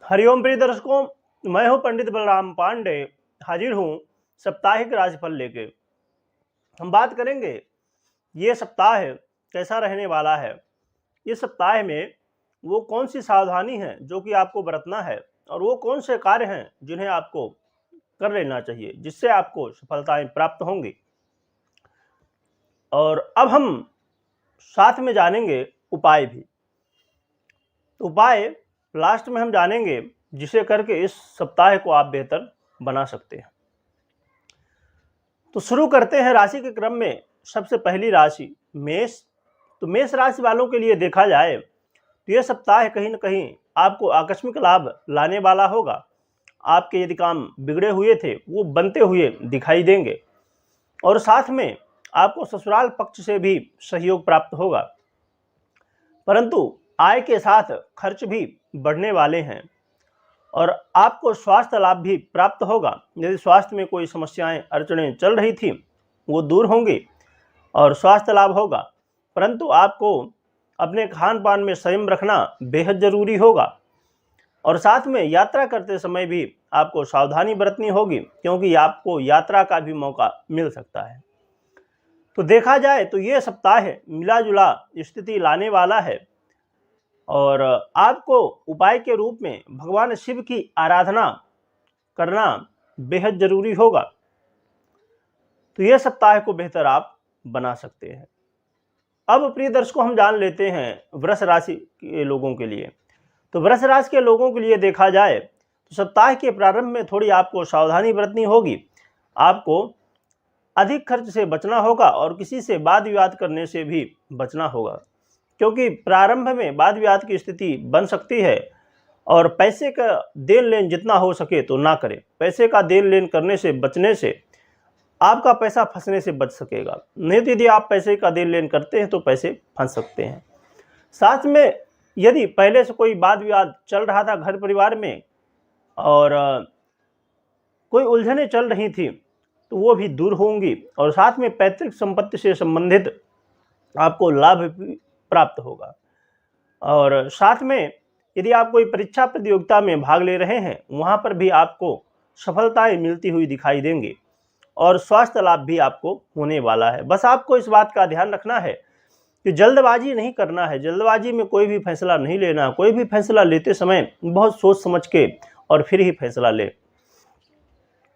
हरिओम प्रिय दर्शकों, मैं हूं पंडित बलराम पांडे। हाजिर हूं साप्ताहिक राशिफल लेके। हम बात करेंगे ये सप्ताह कैसा रहने वाला है। इस सप्ताह में वो कौन सी सावधानी है जो कि आपको बरतना है, और वो कौन से कार्य हैं जिन्हें आपको कर लेना चाहिए जिससे आपको सफलताएं प्राप्त होंगी। और अब हम साथ में जानेंगे उपाय भी। उपाय लास्ट में हम जानेंगे जिसे करके इस सप्ताह को आप बेहतर बना सकते हैं। तो शुरू करते हैं राशि के क्रम में। सबसे पहली राशि मेष। तो मेष राशि वालों के लिए देखा जाए तो यह सप्ताह कहीं न कहीं आपको आकस्मिक लाभ लाने वाला होगा। आपके यदि काम बिगड़े हुए थे वो बनते हुए दिखाई देंगे, और साथ में आपको ससुराल पक्ष से भी सहयोग प्राप्त होगा। परंतु आय के साथ खर्च भी बढ़ने वाले हैं, और आपको स्वास्थ्य लाभ भी प्राप्त होगा। यदि स्वास्थ्य में कोई समस्याएं अड़चनें चल रही थी वो दूर होंगी और स्वास्थ्य लाभ होगा। परंतु आपको अपने खान पान में संयम रखना बेहद जरूरी होगा, और साथ में यात्रा करते समय भी आपको सावधानी बरतनी होगी, क्योंकि आपको यात्रा का भी मौका मिल सकता है। तो देखा जाए तो ये सप्ताह मिला जुला स्थिति लाने वाला है, और आपको उपाय के रूप में भगवान शिव की आराधना करना बेहद जरूरी होगा। तो यह सप्ताह को बेहतर आप बना सकते हैं। अब प्रिय दर्शकों, हम जान लेते हैं वृष राशि के लोगों के लिए। तो वृष राशि के लोगों के लिए देखा जाए तो सप्ताह के प्रारंभ में थोड़ी आपको सावधानी बरतनी होगी। आपको अधिक खर्च से बचना होगा, और किसी से वाद विवाद करने से भी बचना होगा, क्योंकि प्रारंभ में वाद विवाद की स्थिति बन सकती है। और पैसे का देन लेन जितना हो सके तो ना करें। पैसे का देन लेन करने से बचने से आपका पैसा फंसने से बच सकेगा। नहीं तो यदि आप पैसे का देन लेन करते हैं तो पैसे फंस सकते हैं। साथ में यदि पहले से कोई वाद विवाद चल रहा था घर परिवार में, और कोई उलझनें चल रही थी, तो वो भी दूर होंगी, और साथ में पैतृक संपत्ति से संबंधित आपको लाभ भी प्राप्त होगा। और साथ में यदि आप कोई परीक्षा प्रतियोगिता में भाग ले रहे हैं वहां पर भी आपको सफलताएं मिलती हुई दिखाई देंगी, और स्वास्थ्य लाभ भी आपको होने वाला है। बस आपको इस बात का ध्यान रखना है कि जल्दबाजी नहीं करना है। जल्दबाजी में कोई भी फैसला नहीं लेना। कोई भी फैसला लेते समय बहुत सोच समझ के और फिर ही फैसला ले।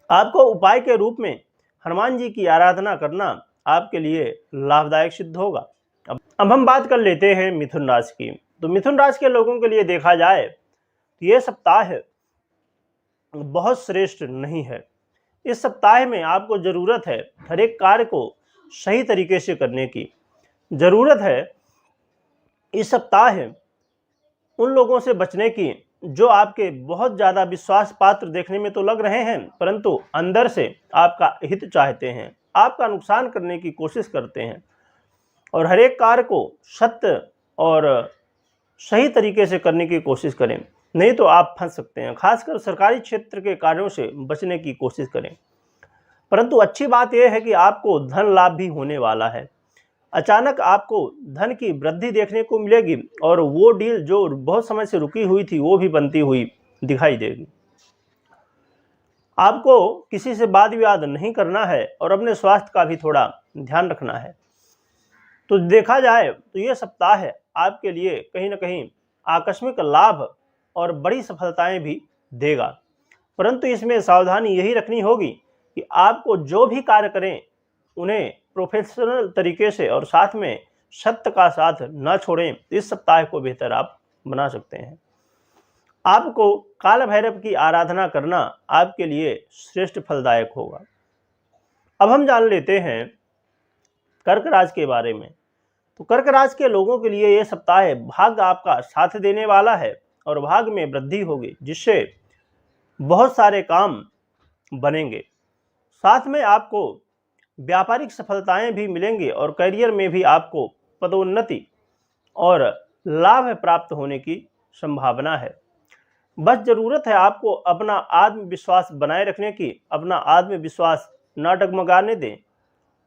आपको उपाय के रूप में हनुमान जी की आराधना करना आपके लिए लाभदायक सिद्ध होगा। अब हम बात कर लेते हैं मिथुन राशि की। तो मिथुन राशि के लोगों के लिए देखा जाए तो ये सप्ताह बहुत श्रेष्ठ नहीं है। इस सप्ताह में आपको जरूरत है हर एक कार्य को सही तरीके से करने की। जरूरत है इस सप्ताह उन लोगों से बचने की जो आपके बहुत ज़्यादा विश्वास पात्र देखने में तो लग रहे हैं, परंतु अंदर से आपका हित चाहते हैं, आपका नुकसान करने की कोशिश करते हैं। और हर एक कार्य को सत्य और सही तरीके से करने की कोशिश करें, नहीं तो आप फंस सकते हैं। खासकर सरकारी क्षेत्र के कार्यों से बचने की कोशिश करें। परंतु अच्छी बात यह है कि आपको धन लाभ भी होने वाला है। अचानक आपको धन की वृद्धि देखने को मिलेगी, और वो डील जो बहुत समय से रुकी हुई थी वो भी बनती हुई दिखाई देगी। आपको किसी से वाद विवाद नहीं करना है, और अपने स्वास्थ्य का भी थोड़ा ध्यान रखना है। तो देखा जाए तो ये सप्ताह आपके लिए कहीं ना कहीं आकस्मिक लाभ और बड़ी सफलताएं भी देगा। परंतु इसमें सावधानी यही रखनी होगी कि आपको जो भी कार्य करें उन्हें प्रोफेशनल तरीके से और साथ में सत्य का साथ न छोड़ें। इस सप्ताह को बेहतर आप बना सकते हैं। आपको काल भैरव की आराधना करना आपके लिए श्रेष्ठ फलदायक होगा। अब हम जान लेते हैं कर्क राशि के बारे में। तो कर्क राशि के लोगों के लिए यह सप्ताह भाग्य आपका साथ देने वाला है, और भाग्य में वृद्धि होगी, जिससे बहुत सारे काम बनेंगे। साथ में आपको व्यापारिक सफलताएं भी मिलेंगी, और करियर में भी आपको पदोन्नति और लाभ प्राप्त होने की संभावना है। बस जरूरत है आपको अपना आत्मविश्वास बनाए रखने की। अपना आत्मविश्वास न डगमगाने दें,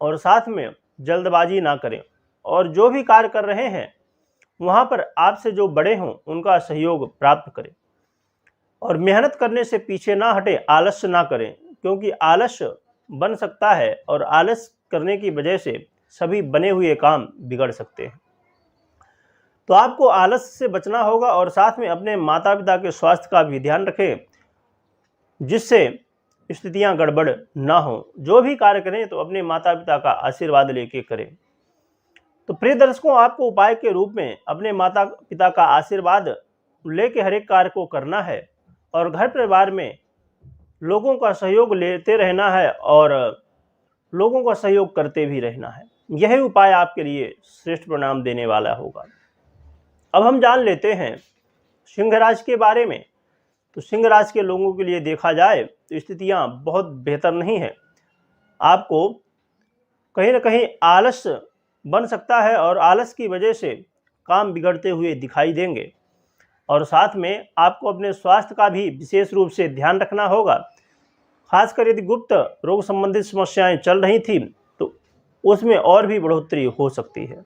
और साथ में जल्दबाजी ना करें, और जो भी कार्य कर रहे हैं वहां पर आपसे जो बड़े हों उनका सहयोग प्राप्त करें। और मेहनत करने से पीछे ना हटे, आलस्य ना करें, क्योंकि आलस्य बन सकता है और आलस करने की वजह से सभी बने हुए काम बिगड़ सकते हैं। तो आपको आलस से बचना होगा और साथ में अपने माता पिता के स्वास्थ्य का भी ध्यान रखें, जिससे स्थितियां गड़बड़ ना हो। जो भी कार्य करें तो अपने माता पिता का आशीर्वाद लेके करें। तो प्रिय दर्शकों, आपको उपाय के रूप में अपने माता पिता का आशीर्वाद लेके हर एक कार्य को करना है और घर परिवार में लोगों का सहयोग लेते रहना है और लोगों का सहयोग करते भी रहना है। यही उपाय आपके लिए श्रेष्ठ परिणाम देने वाला होगा। अब हम जान लेते हैं सिंह राशि के बारे में। तो सिंह राशि के लोगों के लिए देखा जाए तो स्थितियां बहुत बेहतर नहीं है। आपको कहीं ना कहीं आलस बन सकता है और आलस की वजह से काम बिगड़ते हुए दिखाई देंगे और साथ में आपको अपने स्वास्थ्य का भी विशेष रूप से ध्यान रखना होगा। खासकर यदि गुप्त रोग संबंधित समस्याएं चल रही थी तो उसमें और भी बढ़ोतरी हो सकती है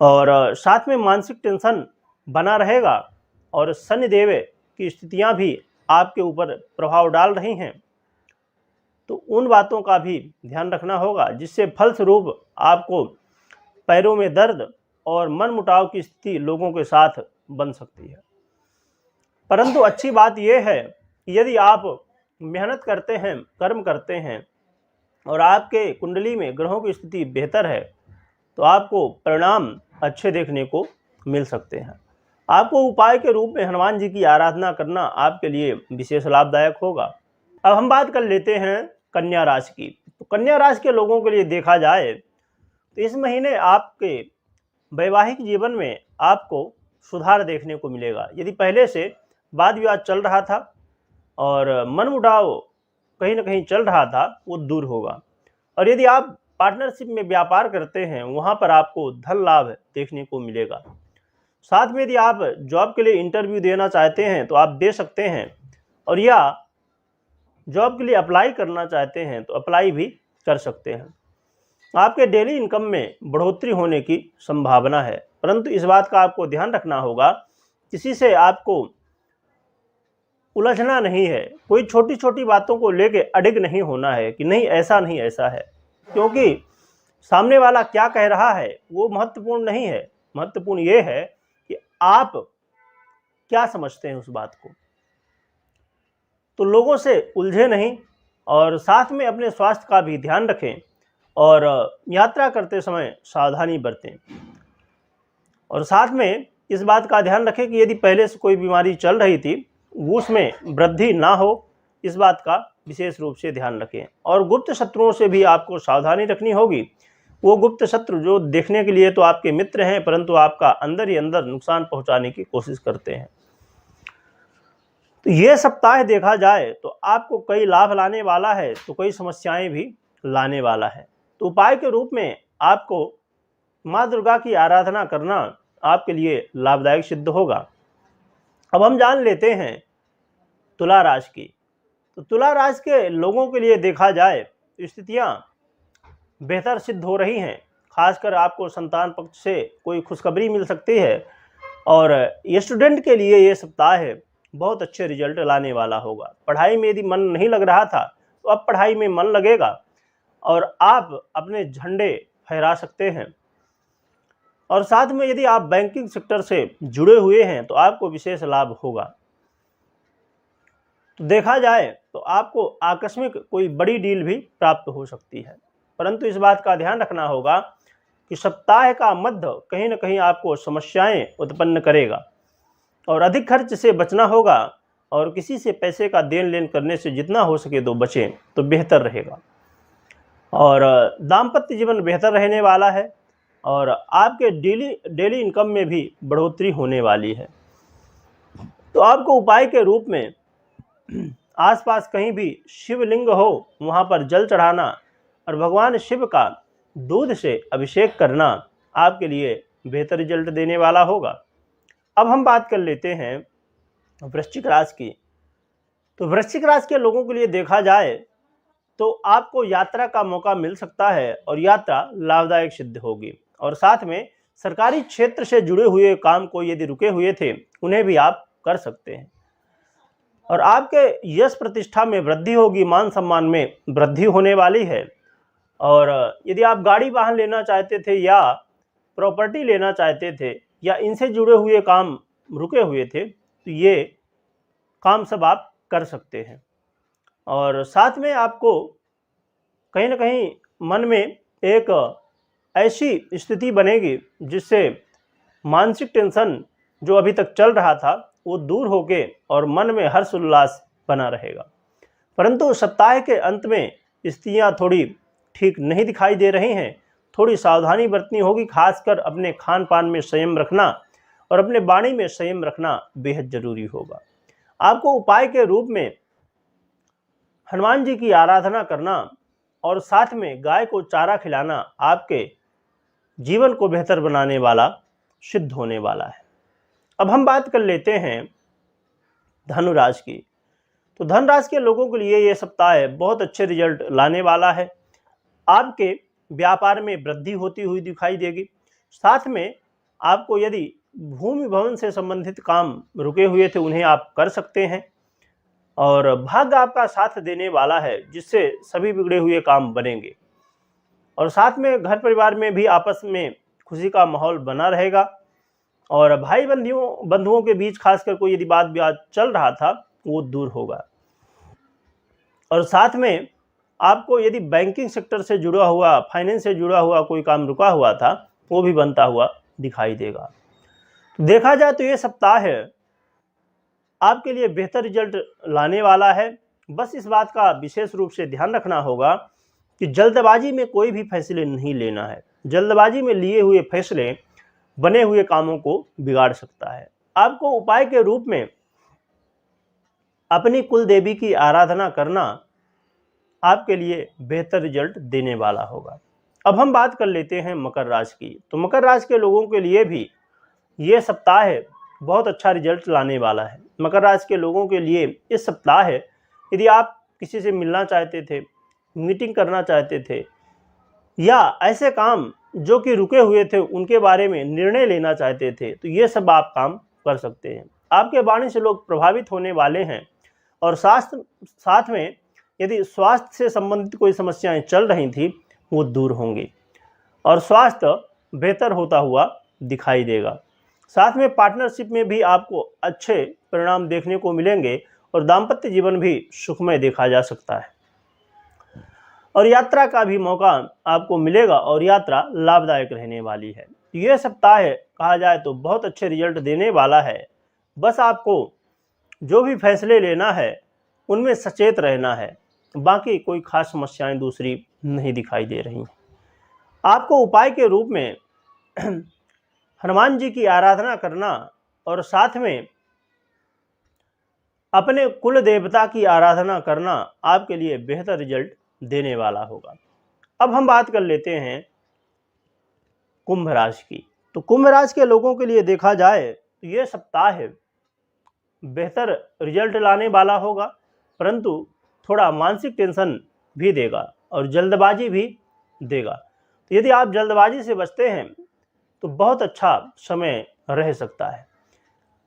और साथ में मानसिक टेंशन बना रहेगा और शनिदेव की स्थितियां भी आपके ऊपर प्रभाव डाल रही हैं। तो उन बातों का भी ध्यान रखना होगा, जिससे फलस्वरूप आपको पैरों में दर्द और मनमुटाव की स्थिति लोगों के साथ बन सकती है। परंतु अच्छी बात यह है कि यदि आप मेहनत करते हैं, कर्म करते हैं और आपके कुंडली में ग्रहों की स्थिति बेहतर है तो आपको परिणाम अच्छे देखने को मिल सकते हैं। आपको उपाय के रूप में हनुमान जी की आराधना करना आपके लिए विशेष लाभदायक होगा। अब हम बात कर लेते हैं कन्या राशि की। तो कन्या राशि के लोगों के लिए देखा जाए तो इस महीने आपके वैवाहिक जीवन में आपको सुधार देखने को मिलेगा। यदि पहले से वाद विवाद चल रहा था और मनमुटाव कहीं ना कहीं चल रहा था, वो दूर होगा। और यदि आप पार्टनरशिप में व्यापार करते हैं, वहाँ पर आपको धन लाभ देखने को मिलेगा। साथ में यदि आप जॉब के लिए इंटरव्यू देना चाहते हैं तो आप दे सकते हैं, और या जॉब के लिए अप्लाई करना चाहते हैं तो अप्लाई भी कर सकते हैं। आपके डेली इनकम में बढ़ोतरी होने की संभावना है, परंतु इस बात का आपको ध्यान रखना होगा, किसी से आपको उलझना नहीं है। कोई छोटी छोटी बातों को लेके अडिग नहीं होना है कि नहीं ऐसा नहीं ऐसा है, क्योंकि सामने वाला क्या कह रहा है वो महत्वपूर्ण नहीं है। महत्वपूर्ण ये है कि आप क्या समझते हैं उस बात को। तो लोगों से उलझे नहीं और साथ में अपने स्वास्थ्य का भी ध्यान रखें और यात्रा करते समय सावधानी बरतें। और साथ में इस बात का ध्यान रखें कि यदि पहले से कोई बीमारी चल रही थी उसमें वृद्धि ना हो, इस बात का विशेष रूप से ध्यान रखें। और गुप्त शत्रुओं से भी आपको सावधानी रखनी होगी। वो गुप्त शत्रु जो देखने के लिए तो आपके मित्र हैं, परंतु आपका अंदर ही अंदर नुकसान पहुंचाने की कोशिश करते हैं। तो ये सप्ताह देखा जाए तो आपको कई लाभ लाने वाला है तो कई समस्याएं भी लाने वाला है। तो उपाय के रूप में आपको माँ दुर्गा की आराधना करना आपके लिए लाभदायक सिद्ध होगा। अब हम जान लेते हैं तुला राशि की। तो तुला राशि के लोगों के लिए देखा जाए तो स्थितियां बेहतर सिद्ध हो रही हैं। खासकर आपको संतान पक्ष से कोई खुशखबरी मिल सकती है और ये स्टूडेंट के लिए ये सप्ताह बहुत अच्छे रिजल्ट लाने वाला होगा। पढ़ाई में यदि मन नहीं लग रहा था तो अब पढ़ाई में मन लगेगा और आप अपने झंडे फहरा सकते हैं। और साथ में यदि आप बैंकिंग सेक्टर से जुड़े हुए हैं तो आपको विशेष लाभ होगा। तो देखा जाए तो आपको आकस्मिक कोई बड़ी डील भी प्राप्त हो सकती है, परंतु इस बात का ध्यान रखना होगा कि सप्ताह का मध्य कहीं न कहीं आपको समस्याएं उत्पन्न करेगा और अधिक खर्च से बचना होगा और किसी से पैसे का देन लेन करने से जितना हो सके तो बचें तो बेहतर रहेगा। और दाम्पत्य जीवन बेहतर रहने वाला है और आपके डेली इनकम में भी बढ़ोतरी होने वाली है। तो आपको उपाय के रूप में आसपास कहीं भी शिवलिंग हो वहाँ पर जल चढ़ाना और भगवान शिव का दूध से अभिषेक करना आपके लिए बेहतर रिजल्ट देने वाला होगा। अब हम बात कर लेते हैं वृश्चिक राशि की। तो वृश्चिक राशि के लोगों के लिए देखा जाए तो आपको यात्रा का मौका मिल सकता है और यात्रा लाभदायक सिद्ध होगी। और साथ में सरकारी क्षेत्र से जुड़े हुए काम को यदि रुके हुए थे उन्हें भी आप कर सकते हैं। और आपके यश प्रतिष्ठा में वृद्धि होगी, मान सम्मान में वृद्धि होने वाली है। और यदि आप गाड़ी वाहन लेना चाहते थे या प्रॉपर्टी लेना चाहते थे या इनसे जुड़े हुए काम रुके हुए थे, तो ये काम सब आप कर सकते हैं। और साथ में आपको कहीं ना कहीं मन में एक ऐसी स्थिति बनेगी जिससे मानसिक टेंशन जो अभी तक चल रहा था वो दूर होके और मन में हर्ष उल्लास बना रहेगा। परंतु सप्ताह के अंत में स्थितियाँ थोड़ी ठीक नहीं दिखाई दे रही हैं। थोड़ी सावधानी बरतनी होगी, खासकर अपने खान पान में संयम रखना और अपने वाणी में संयम रखना बेहद जरूरी होगा। आपको उपाय के रूप में हनुमान जी की आराधना करना और साथ में गाय को चारा खिलाना आपके जीवन को बेहतर बनाने वाला सिद्ध होने वाला है। अब हम बात कर लेते हैं धनुराशि की। तो धनराशि के लोगों के लिए ये सप्ताह बहुत अच्छे रिजल्ट लाने वाला है। आपके व्यापार में वृद्धि होती हुई दिखाई देगी। साथ में आपको यदि भूमि भवन से संबंधित काम रुके हुए थे उन्हें आप कर सकते हैं और भाग्य आपका साथ देने वाला है, जिससे सभी बिगड़े हुए काम बनेंगे। और साथ में घर परिवार में भी आपस में खुशी का माहौल बना रहेगा और भाई बंधुओं के बीच खासकर कोई यदि बात विवाद चल रहा था वो दूर होगा। और साथ में आपको यदि बैंकिंग सेक्टर से जुड़ा हुआ, फाइनेंस से जुड़ा हुआ कोई काम रुका हुआ था वो भी बनता हुआ दिखाई देगा। तो देखा जाए तो ये सप्ताह है आपके लिए बेहतर रिजल्ट लाने वाला है। बस इस बात का विशेष रूप से ध्यान रखना होगा कि जल्दबाजी में कोई भी फैसले नहीं लेना है। जल्दबाजी में लिए हुए फैसले बने हुए कामों को बिगाड़ सकता है। आपको उपाय के रूप में अपनी कुल देवी की आराधना करना आपके लिए बेहतर रिजल्ट देने वाला होगा। अब हम बात कर लेते हैं मकर राशि की। तो मकर राशि के लोगों के लिए भी ये सप्ताह बहुत अच्छा रिजल्ट लाने वाला है। मकर राशि के लोगों के लिए इस सप्ताह यदि आप किसी से मिलना चाहते थे, मीटिंग करना चाहते थे या ऐसे काम जो कि रुके हुए थे उनके बारे में निर्णय लेना चाहते थे, तो ये सब आप काम कर सकते हैं। आपके वाणी से लोग प्रभावित होने वाले हैं। और साथ में यदि स्वास्थ्य से संबंधित कोई समस्याएं चल रही थी वो दूर होंगी और स्वास्थ्य बेहतर होता हुआ दिखाई देगा। साथ में पार्टनरशिप में भी आपको अच्छे परिणाम देखने को मिलेंगे और दाम्पत्य जीवन भी सुखमय देखा जा सकता है। और यात्रा का भी मौका आपको मिलेगा और यात्रा लाभदायक रहने वाली है। यह सप्ताह कहा जाए तो बहुत अच्छे रिजल्ट देने वाला है। बस आपको जो भी फैसले लेना है उनमें सचेत रहना है, बाकी कोई खास समस्याएं दूसरी नहीं दिखाई दे रही। आपको उपाय के रूप में हनुमान जी की आराधना करना और साथ में अपने कुल देवता की आराधना करना आपके लिए बेहतर रिजल्ट देने वाला होगा। अब हम बात कर लेते हैं कुंभ राशि की। तो कुंभ राशि के लोगों के लिए देखा जाए तो ये सप्ताह बेहतर रिजल्ट लाने वाला होगा, परंतु थोड़ा मानसिक टेंशन भी देगा और जल्दबाजी भी देगा। तो यदि आप जल्दबाजी से बचते हैं तो बहुत अच्छा समय रह सकता है।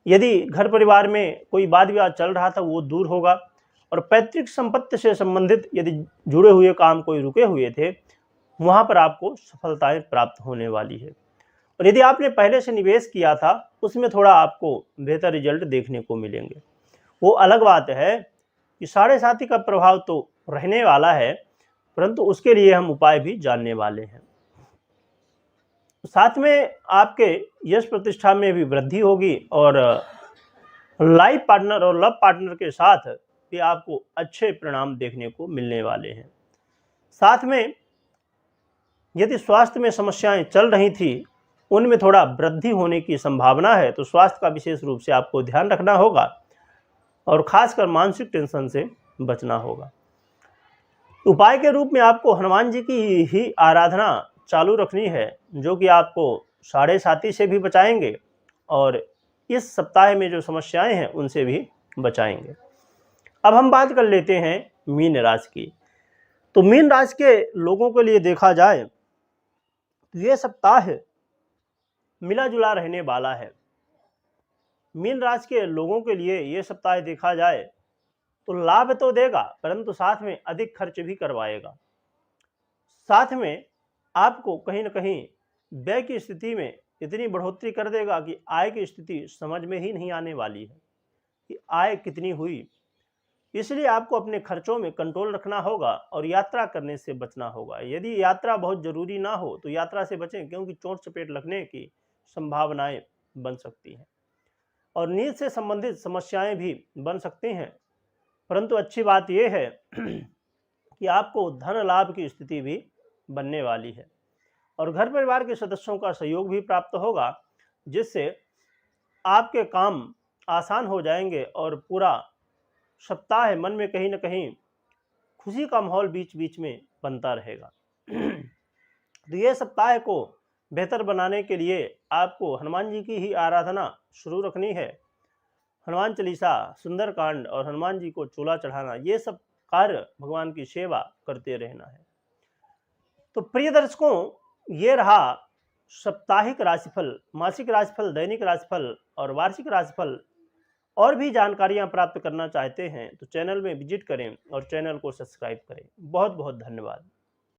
यदि घर परिवार में कोई वाद विवाद चल रहा था वो दूर होगा और पैतृक संपत्ति से संबंधित यदि जुड़े हुए काम कोई रुके हुए थे वहाँ पर आपको सफलताएं प्राप्त होने वाली है। और यदि आपने पहले से निवेश किया था उसमें थोड़ा आपको बेहतर रिजल्ट देखने को मिलेंगे। वो अलग बात है कि साढ़े साथी का प्रभाव तो रहने वाला है, परंतु उसके लिए हम उपाय भी जानने वाले हैं। साथ में आपके यश प्रतिष्ठा में भी वृद्धि होगी और लाइफ पार्टनर और लव पार्टनर के साथ भी आपको अच्छे परिणाम देखने को मिलने वाले हैं। साथ में यदि स्वास्थ्य में समस्याएं चल रही थी उनमें थोड़ा वृद्धि होने की संभावना है, तो स्वास्थ्य का विशेष रूप से आपको ध्यान रखना होगा और खासकर मानसिक टेंशन से बचना होगा। उपाय के रूप में आपको हनुमान जी की ही आराधना चालू रखनी है, जो कि आपको साढ़े साथी से भी बचाएंगे और इस सप्ताह में जो समस्याएं हैं उनसे भी बचाएंगे। अब हम बात कर लेते हैं मीन राशि की। तो मीन राशि के लोगों के लिए देखा जाए तो ये सप्ताह मिला जुला रहने वाला है। मीन राशि के लोगों के लिए ये सप्ताह देखा जाए तो लाभ तो देगा परंतु साथ में अधिक खर्च भी करवाएगा। साथ में आपको कहीं न कहीं व्यय की स्थिति में इतनी बढ़ोतरी कर देगा कि आय की स्थिति समझ में ही नहीं आने वाली है कि आय कितनी हुई। इसलिए आपको अपने खर्चों में कंट्रोल रखना होगा और यात्रा करने से बचना होगा। यदि यात्रा बहुत ज़रूरी ना हो तो यात्रा से बचें, क्योंकि चोट-चपेट लगने की संभावनाएँ बन सकती हैं और नींद से संबंधित समस्याएँ भी बन सकती हैं। परंतु अच्छी बात ये है कि आपको धन लाभ की स्थिति भी बनने वाली है और घर परिवार के सदस्यों का सहयोग भी प्राप्त होगा, जिससे आपके काम आसान हो जाएँगे और पूरा सप्ताह मन में कहीं न कहीं खुशी का माहौल बीच-बीच में बनता रहेगा। तो ये सप्ताह को बेहतर बनाने के लिए आपको हनुमान जी की ही आराधना शुरू रखनी है। हनुमान चालीसा, सुंदरकांड और हनुमान जी को चूल्हा चढ़ाना, ये सब कार्य भगवान की सेवा करते रहना है। तो प्रिय दर्शकों, ये रहा साप्ताहिक राशिफल, मासिक राशिफल, दैनिक राशिफल और वार्षिक राशिफल। और भी जानकारियां प्राप्त करना चाहते हैं तो चैनल में विजिट करें और चैनल को सब्सक्राइब करें। बहुत बहुत धन्यवाद।